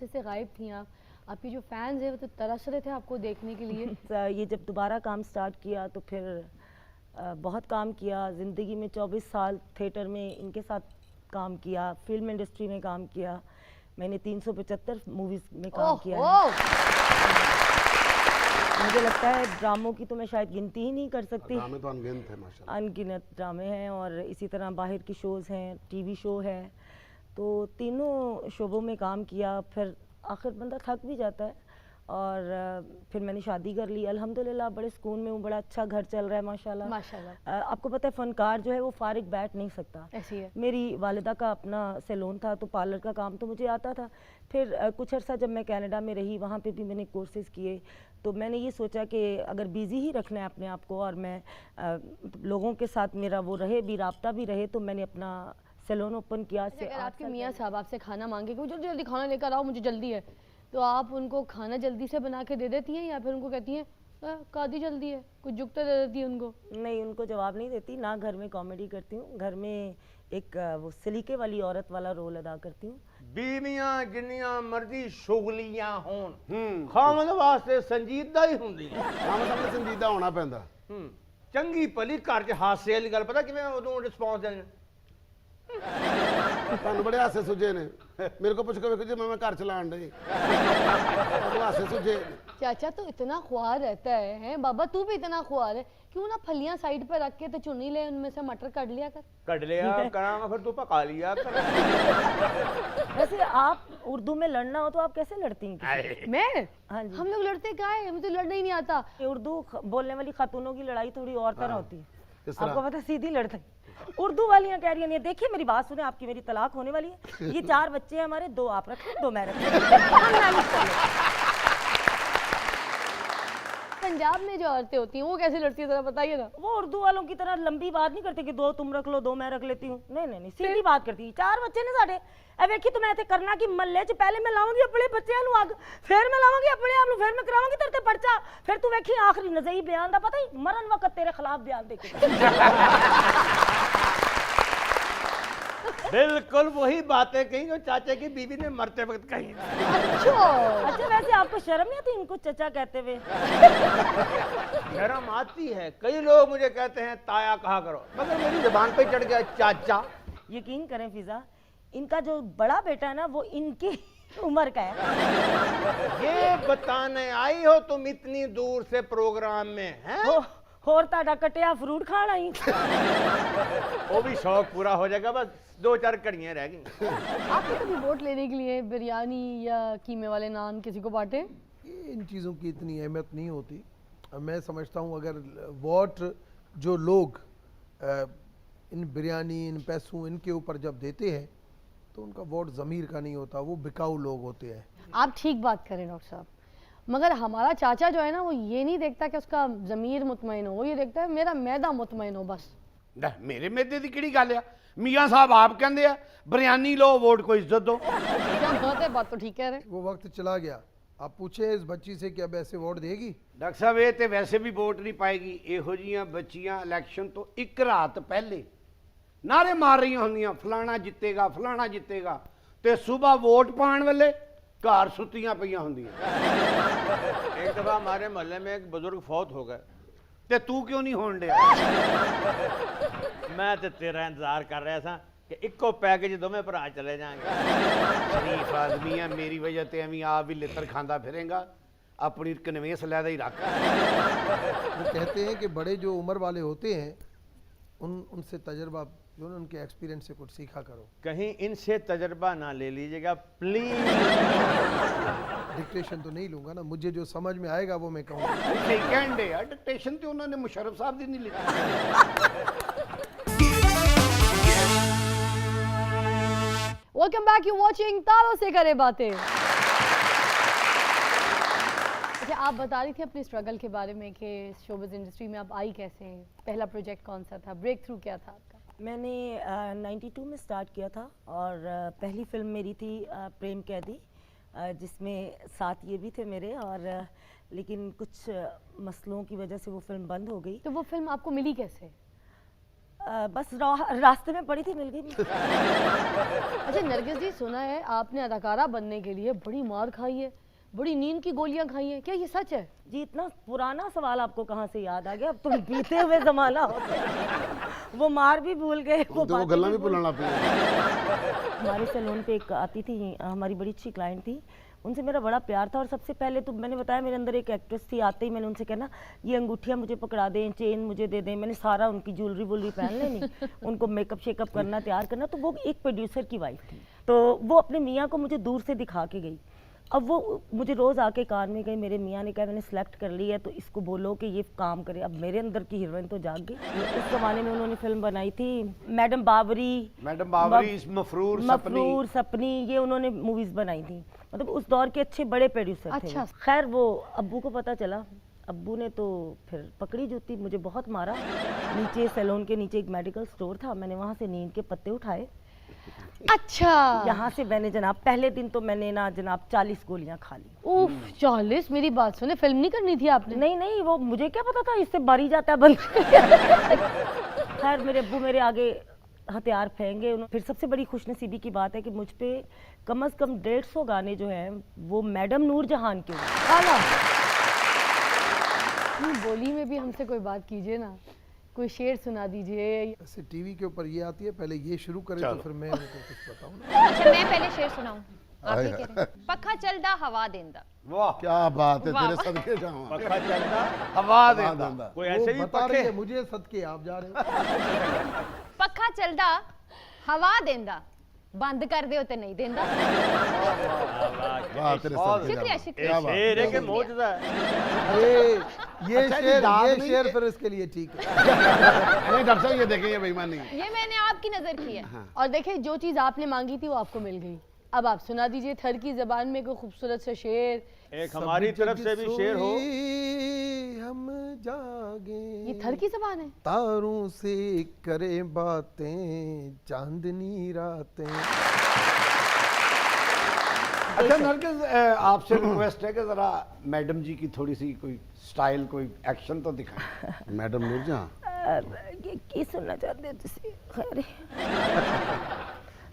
अरसे से गायब थी आप, आपके जो फैंस हैं वो तो तरस रहे थे आपको देखने के लिए। ये जब दोबारा काम स्टार्ट किया तो फिर बहुत काम किया ज़िंदगी में, 24 साल थिएटर में इनके साथ काम किया, फिल्म इंडस्ट्री में काम किया, मैंने 375 मूवीज़ में काम किया है। मुझे लगता है ड्रामों की तो मैं शायद गिनती ही नहीं कर सकती। ड्रामे तो अनगिनत है माशाल्लाह, अनगिनत ड्रामे हैं और इसी तरह बाहर की शोज़ हैं, टीवी शो है, तो तीनों शोबों में काम किया। फिर आखिर बंदा थक भी जाता है और फिर मैंने शादी कर ली, अल्हम्दुलिल्लाह बड़े सुकून में हूँ, बड़ा अच्छा घर चल रहा है माशाल्लाह माशाल्लाह। आपको पता है फ़नकार जो है वो फारिग बैठ नहीं सकता, ऐसी है। मेरी वालिदा का अपना सैलून था तो पार्लर का काम तो मुझे आता था। फिर कुछ अर्सा जब मैं कनाडा में रही वहाँ पे भी मैंने कोर्सेज़ किए, तो मैंने ये सोचा कि अगर बिज़ी ही रखना है अपने आप को और मैं लोगों के साथ मेरा वो रहे भी, राब्ता भी रहे, तो मैंने अपना सैलून ओपन किया। अगर आपके मियाँ साहब आपसे खाना मांगे कि जल्दी जल्दी खाना लेकर आओ मुझे जल्दी है, तो आप उनको खाना जल्दी से बना के दे देती हैं या फिर उनको कहती हैं कादी जल्दी है, कुछ जुगता दे देती है उनको? नहीं, उनको जवाब नहीं देती ना, घर में कॉमेडी करती हूँ, घर में एक वो सलीके वाली औरत वाला रोल अदा करती हूँ। बीवियां जिन्नियां मर्जी शुगलियां होन खामद वास्ते संजीदा ही ਹੁੰਦੀਆਂ ਕੰਮ ਸਾਹਮਣੇ ਸੰਜੀਦਾ ਹੋਣਾ ਪੈਂਦਾ। ਚੰਗੀ ਭਲੀ ਘਰ 'ਚ ਹਾਸੇ ਵਾਲੀ ਗੱਲ ਪਤਾ ਕਿਵੇਂ ਉਦੋਂ ਰਿਸਪੌਂਸ ਦੇਣ। ਤੁਹਾਨੂੰ ਬੜੇ ਹਾਸੇ ਸੁਝੇ ਨੇ, ਮੇਰੇ को ਪੁੱਛ ਕੇ ਵੇਖੋ ਜੀ मैं घर चलाਣ ਦੇ हासे सुझे। चाचा तो इतना ख्वार रहता है, हैं बाबा तू भी इतना ख्वार है, क्यों ना फलियां साइड पर रख के तो चुनी ले, उनमें से मटर कट लिया कर। ਕੱਢ ਲਿਆ ਕਰਾਂਗਾ ਫਿਰ ਤੂੰ ਪਕਾ ਲਿਆ कर। वैसे आप उर्दू में लड़ना हो तो आप कैसे लड़ती हैं? मैं? हाँ जी। हम लोग लड़ते क्या है, हमें तो लड़ना ही नहीं आता। उर्दू बोलने वाली खातूनों की लड़ाई थोड़ी और तरह होती है, किस तरह? आपको पता है, सीधी लड़ते हैं। उर्दू वालियां कह रही हैं देखिए मेरी बात सुने, आपकी मेरी तलाक होने वाली है, ये 4 बच्चे हैं हमारे, 2 आप रखें 2 मैं रखें। पंजाब में जो औरतें होती हैं वो कैसे लड़ती है जरा बताइए ना। वो उर्दू वालों की तरह लंबी बात नहीं करती कि 2 तुम रख लो 2 मैं रख लेती हूँ, नहीं नहीं नहीं, सीधी बात करती है। 4 बच्चे ने साढ़े वेखी तो मैं करना कि मल्ले च पहले मैं लाऊंगी अपने बच्चे अग, फिर मैं लाऊंगी अपने आप, फिर मैं कराऊंगी तेरे ते पर्चा, फिर तू वेखी आखिरी नज़ई बयान दा पता ही मरन वक्त तेरे खिलाफ बयान दे के। बिल्कुल वही बातें कही जो चाचा की बीवी ने मरते वक्त कही। अच्छा वैसे आपको शर्म नहीं आती इनको चचा कहते हुए? शर्म आती है, कई लोग मुझे कहते हैं ताया कहा करो, मगर मेरी जुबान पे चढ़ गया चाचा। यकीन करें फिजा, इनका जो बड़ा बेटा है ना वो इनकी उम्र का है। ये बताने आई हो तुम इतनी दूर से प्रोग्राम में हैं? और ताड़ा कटिया फ्रूट खाना ही। वो भी शौक पूरा हो जाएगा, बस 2-4 कड़ियाँ रह गई। आपको कभी वोट लेने के लिए बिरयानी या कीमे वाले नान किसी को बांटे? इन चीज़ों की इतनी अहमियत नहीं होती। मैं समझता हूँ अगर वोट जो लोग इन बिरयानी इन पैसों इनके ऊपर जब देते हैं तो उनका वोट ज़मीर का नहीं होता, वो बिकाऊ लोग होते हैं। आप ठीक बात करें डॉक्टर साहब, मगर हमारा चाचा जो है ना वो ये नहीं देखता कि उसका ज़मीर मुतमईन हो, वो ये देखता है मेरा मैदा मुतमईन हो बस। मेरे मैदे की किहड़ी गल है, मियाँ साहब आप कहते हैं बिरयानी लो वोट को इज्जत दो। बात तो ठीक कह रहे। वो वक्त चला गया, आप पूछे इस बच्ची से कि अब ऐसे वोट देगी? डॉक्टर साहब ये तो वैसे भी वोट नहीं पाएगी, इहो जिहियां बच्चियां इलैक्शन तो एक रात पहले नारे मार रही होंदियां फलाना जितेगा फलाना जितेगा, ते सुबह वोट पाने वाले घर सुतियां पईयां होंदियां। एक दफा हमारे मोहल्ले में एक बुजुर्ग फौत हो गए, ते तू क्यों नहीं होण दिया? मैं तो तेरा इंतजार कर रहा था कि इको पैकेज दोवें भरा चले जाएंगे। शरीफ आदमी है, मेरी वजह से अभी आप भी लित्र खांदा फिरेगा, अपनी कन्वेंस लैदा ही रख। वो कहते हैं कि बड़े जो उम्र वाले होते हैं उनसे तजर्बा जो ना उनके एक्सपीरियंस से कुछ सीखा करो। कहीं इनसे तजर्बा ना ले लीजिएगा प्लीज। डिक्टेशन तो नहीं लूंगा ना, मुझे जो समझ में आएगा वो मैं कहूँगा। कहने यार डिक्टेशन तो उन्होंने मुशर्रफ साहब दी नहीं ली। वेलकम बैक, यू वाचिंग तारों से करे बातें। अच्छा आप बता रही थी अपनी स्ट्रगल के बारे में कि शोबिज़ इंडस्ट्री में आप आई कैसे, पहला प्रोजेक्ट कौन सा था, ब्रेक थ्रू क्या था आपका? मैंने 92 में स्टार्ट किया था और पहली फिल्म मेरी थी प्रेम कैदी, जिसमें साथ ये भी थे मेरे, और लेकिन कुछ मसलों की वजह से वो फिल्म बंद हो गई। तो वो फिल्म आपको मिली कैसे? बस रास्ते में पड़ी थी, मिल गई। अच्छा नरगिस जी, सुना है आपने अदाकारा बनने के लिए बड़ी मार खाई है, बड़ी नींद की गोलियां खाई हैं, क्या ये सच है? जी इतना पुराना सवाल आपको कहाँ से याद आ गया? अब तुम बीते हुए जमाना होते वो मार भी भूल गए, तो वो गल्ला भी भुलाना पे हमारे सैलून पे एक आती थी, हमारी बड़ी अच्छी क्लाइंट थी, उनसे मेरा बड़ा प्यार था। और सबसे पहले तो मैंने बताया मेरे अंदर एक एक्ट्रेस थी, आते ही मैंने उनसे कहना ये अंगूठियाँ मुझे पकड़ा दें, चेन मुझे दे दें, मैंने सारा उनकी ज्वेलरी वुलरी पहन लेनी, उनको मेकअप शेकअप करना, तैयार करना। तो वो एक प्रोड्यूसर की वाइफ थी, तो वो अपने मियाँ को मुझे दूर से दिखा के गई। अब वो मुझे रोज़ आके कान में गई, मेरे मियाँ ने कहा मैंने सेलेक्ट कर ली है तो इसको बोलो कि ये काम करे। अब मेरे अंदर की हीरोइन तो जाग गई। उस जमाने में उन्होंने फिल्म बनाई थी मैडम बाबरी, मफरूर सपनी, ये उन्होंने मूवीज बनाई थी। मतलब उस दौर के अच्छे बड़े प्रोड्यूसर अच्छा। थे। खैर वो अब्बू को पता चला, अब्बू ने तो फिर पकड़ी जूती, मुझे बहुत मारा। नीचे सैलून के नीचे एक मेडिकल स्टोर था, मैंने वहाँ से नींद के पत्ते उठाए। अच्छा, यहाँ से मैंने जनाब पहले दिन तो मैंने ना जनाब 40 गोलियां खा ली। उफ 40! मेरी बात सुने, फिल्म नहीं करनी थी आपने? नहीं नहीं, वो मुझे क्या पता था इससे बारी जाता है बंद। खैर मेरे अब्बू मेरे आगे हथियार फेंके। फिर सबसे बड़ी खुशनसीबी की बात है कि मुझ पे कम से कम 150 गाने जो हैं वो मैडम नूरजहान के आला। बोली में भी हमसे कोई बात कीजिए ना, कोई शेर सुना दीजिए। ऐसे टीवी के ऊपर ये आती है, पहले ये शुरू करें तो फिर मैं उनको कुछ बताऊं। अच्छा मैं पहले शेर सुनाऊं, आप ये कह रहे हैं। पखा चलदा हवा देंदा। वाह क्या बात है, वाह, तेरे वाह। सदके जाऊं। पक्का चलता हवा देता। कोई ऐसे वो भी बता रही पक्के है मुझे सदके, आप जा रहे हो। पखा चलदा हवा देंदा, बंद कर दे ते नहीं देंदा। वाह तेरे सदके शुक्रिया जाऊं। शुक्रिया। क्या बात शेर है कि मौजूदा है। ये अच्छा जी, शेर दाद ये नहीं शेर है। फिर इसके लिए ठीक है। नहीं डॉक्टर साहब, ये देखें, ये बेईमानी है। ये मैंने आपकी नजर की है। और देखिए जो चीज़ आपने मांगी थी वो आपको मिल गई। अब आप सुना दीजिए थर की जबान में कोई खूबसूरत सा शेर। एक हमारी तरफ से भी शेर हो। सोई हम जागे, ये थर की जबान है? तारों से करे बातें, चांदनी रातें। अच्छा नरगिस, आपसे रिक्वेस्ट है कि जरा मैडम जी की थोड़ी सी कोई स्टाइल, कोई एक्शन तो दिखाएं। मैडम नूरजहां, की सुनना चाहते हो तुसी? खैर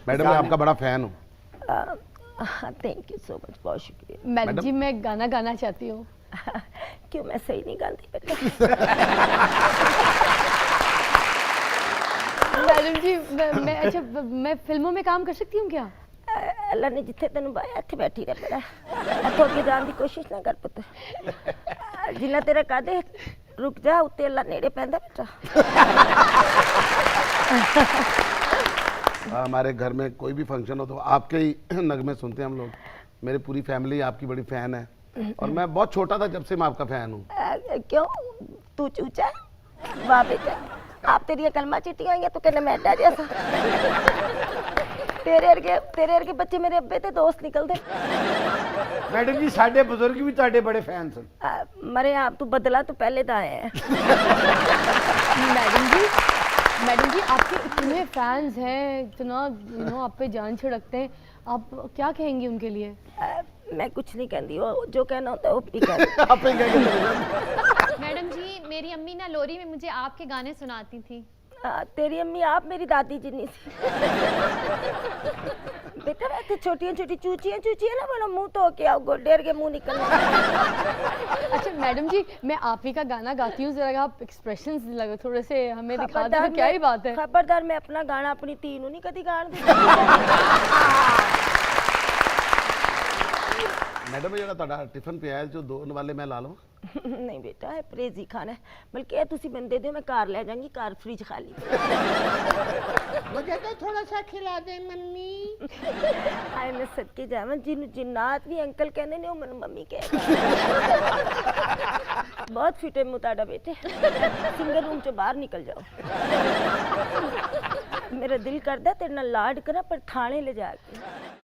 मैडम मैं आपका बड़ा फैन हूँ। थैंक यू सो मच, बहुत शुक्रिया। मैडम जी मैं गाना गाना चाहती हूँ। क्यों, मैं सही नहीं गाती बेटा? मैडम जी मैं अच्छा मैं फिल्मों में काम कर सकती हूँ क्या? अल्लाह ने जिथे तेन बाया इत्थे बैठी रह बेटा, इत्थों अगे जान की कोशिश ना कर पुत्र। जिन्ना तेरा कादे रुक जा, उत्ते अल्लाह नेड़े पैंदा बेटा। हमारे घर में कोई भी फंक्शन हो तो आपके ही नगमे सुनते हैं हम लोग। मेरी पूरी फैमिली आपकी बड़ी फैन है और मैं बहुत छोटा था जब से मैं आपका फैन हूँ। क्यों तू चूचा है? वाह बेटा, आप तेरी कलमा चिट्टियां होइयां तो कहने मैडा जैसा। तेरे अर्गे बच्चे मेरे अब्बे ते दोस्त निकलदे। मैडम जी साडे बुजुर्ग भी ਤੁਹਾਡੇ बड़े फैन सन। मरे आप तू बदला तो पहले तो आए हैं। मैडम जी आपके इतने फैंस हैं, इतना आप पे जान छिड़कते हैं, आप क्या कहेंगी उनके लिए? मैं कुछ नहीं कहती, वो जो कहना होता है वो भी कहती। आप ही कह के चले जाओ। मैडम जी मेरी अम्मी ना लोरी में मुझे आपके गाने सुनाती थी। तेरी अम्मी आप मेरी दादी जिन्नी सी। बेटा वैसे छोटियां छोटी चूचियां ना बोलो, मुंह धो के आओ, गोडे के मुंह निकलना। अच्छा मैडम जी मैं आप ही का गाना गाती हूँ, जरा आप एक्सप्रेशंस लगे थोड़े से हमें दिखा दो, क्या ही बात है। खबरदार, मैं अपना गाना अपनी धी नूं नहीं कदी गाण दी। मैडम ਜਿਹੜਾ ਤੁਹਾਡਾ ਟਿਫਨ ਪਿਆ ਹੈ ਜੋ 2 ਵਾਲੇ ਮੈਂ ਲਾ ਲਵਾਂ? नहीं बेटा है परहेजी खाना है, बल्कि ये तुसी बंदे दो, मैं कार ले जाऊंगी, कार फ्रिज खाली। मुझे तो थोड़ा सा खिला दे मम्मी। हाय मैं सदके जावां, जिन्नू जिन्नात भी अंकल कहंदे ने, ओ मैनू मम्मी कह। बहुत फिट है मुताड़ा बेटे, सिंगल रूम चो बाहर निकल जाओ। मेरा दिल करदा तेरे नाल लाड करा पर थाने ले जाके।